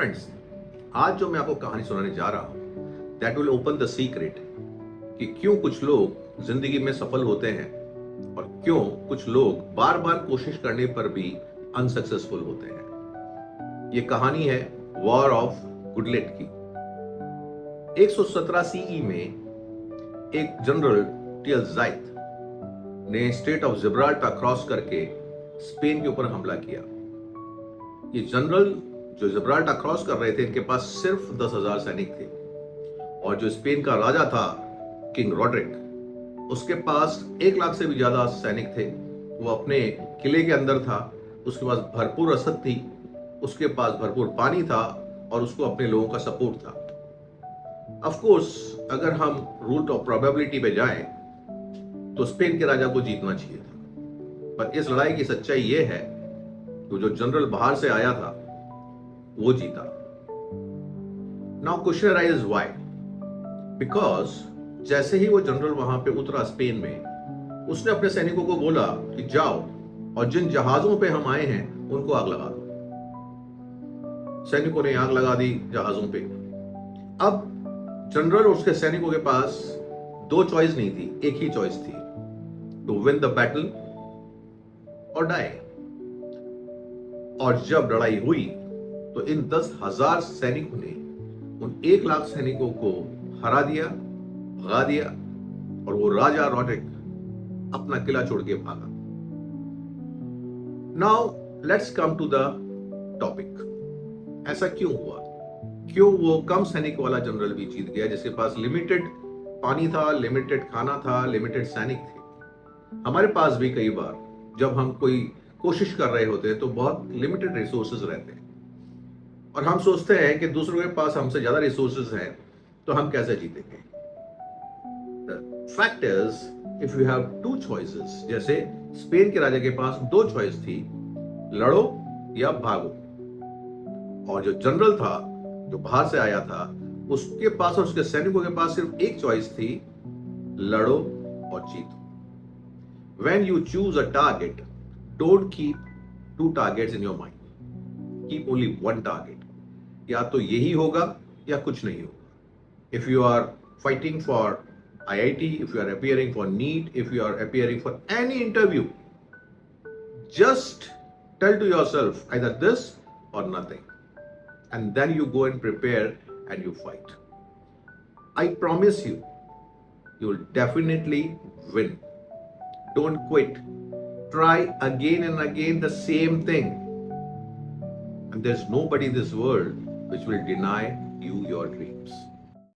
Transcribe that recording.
Friends, आज जो मैं आपको कहानी सुनाने जा रहा हूं that will open the secret कि क्यों कुछ लोग जिंदगी में सफल होते हैं और क्यों कुछ लोग बार बार कोशिश करने पर भी अनसक्सेसफुल होते हैं। ये कहानी है वॉर ऑफ गुडलेट की। 117 सीई में एक जनरल टियल जाइद ने स्टेट ऑफ जिब्राल्टर क्रॉस करके स्पेन के ऊपर हमला किया। ये जनरल जो जिब्राल्टर क्रॉस कर रहे थे, इनके पास सिर्फ 10,000 सैनिक थे और जो स्पेन का राजा था किंग रॉड्रिक, उसके पास 1 लाख से भी ज्यादा सैनिक थे। वो अपने किले के अंदर था, उसके पास भरपूर रसद थी, उसके पास भरपूर पानी था और उसको अपने लोगों का सपोर्ट था। ऑफ कोर्स अगर हम रूल ऑफ प्रोबेबिलिटी पे जाएं तो स्पेन के राजा को जीतना चाहिए था, पर इस लड़ाई की सच्चाई यह है कि जो जनरल बाहर से आया था वो जीता। Now question arise why? Because जैसे ही वो जनरल वहां पे उतरा स्पेन में, उसने अपने सैनिकों को बोला कि जाओ और जिन जहाजों पे हम आए हैं उनको आग लगा दो। सैनिकों ने आग लगा दी जहाजों पे। अब जनरल और उसके सैनिकों के पास 2 चॉइस नहीं थी, एक ही चॉइस थी, टू विन द बैटल और डाई। और जब लड़ाई हुई तो इन 10,000 सैनिकों ने उन 1 लाख सैनिकों को हरा दिया, भगा दिया और वो राजा रॉड्रिक अपना किला छोड़ के भागा। Now let's come to the topic. ऐसा क्यों हुआ? क्यों वो कम सैनिक वाला जनरल भी जीत गया, जिसके पास लिमिटेड पानी था, लिमिटेड खाना था, लिमिटेड सैनिक थे? हमारे पास भी कई बार जब हम कोई कोशिश कर रहे होते हैं तो बहुत लिमिटेड रिसोर्सेज रहते हैं और हम सोचते हैं कि दूसरों के पास हमसे ज्यादा रिसोर्सेज हैं तो हम कैसे जीतेंगे। Fact is if you have 2 choices, जैसे स्पेन के राजा के पास 2 चॉइस थी, लड़ो या भागो, और जो जनरल था जो बाहर से आया था उसके पास और उसके सैनिकों के पास सिर्फ एक चॉइस थी, लड़ो और जीतो। When you choose a target, don't keep 2 targets in your mind. Keep only 1 target. या तो यही होगा या कुछ नहीं होगा। If you are fighting for IIT, if you are appearing for NEET, if you are appearing for any interview, just tell to yourself either this or nothing, and then you go and prepare and you fight. I promise you, you will definitely win. Don't quit. Try again and again the same thing. And there's nobody in this world which will deny you your dreams.